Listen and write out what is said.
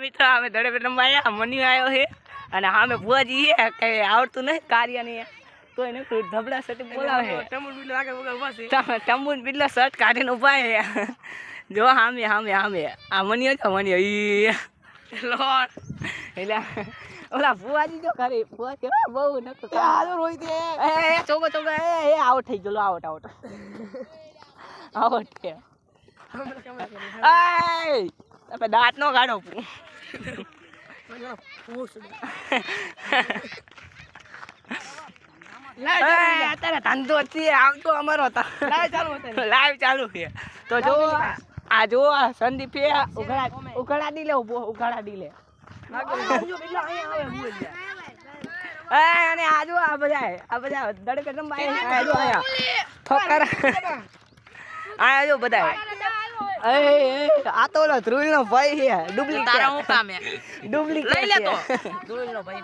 મિત્રો અમે દડે રમવા આવ્યા મની આવ્યો છે અને સામે ભુવાજી છે કઈ આવડતું નહીં કાર્યની તો એને ધબડા સટી બોલાવે ટંબુ બિલ્લો શર્ટ કાઢીને ઉભા છે જો સામે સામે સામે આ મની હતો મની લોડ એટલે ઓલા ભુવાજી જો ખરી ભુવાજી બહુ નતો હાલો રોઈ દે એ ચોગો ચોગો એ આઉટ થઈ ગયો આઉટ આઉટ આઉટ કે તમે દાંત નો કાઢો અત્યારે ધંધો છે આમ તો અમારો લાઈવ ચાલુ છે તો જો આ જો સંદીપ ઉઘાડા દી લે ઉઘાડા દી લે અને આજુ આ બધા દડકે રમવા ઠોકર આ જો બધા આ તો ઓલો ધ્રુલ નો ભાઈ છે ડુપ્લિકેટ લઈ લે તો ધ્રુલ નો ભાઈ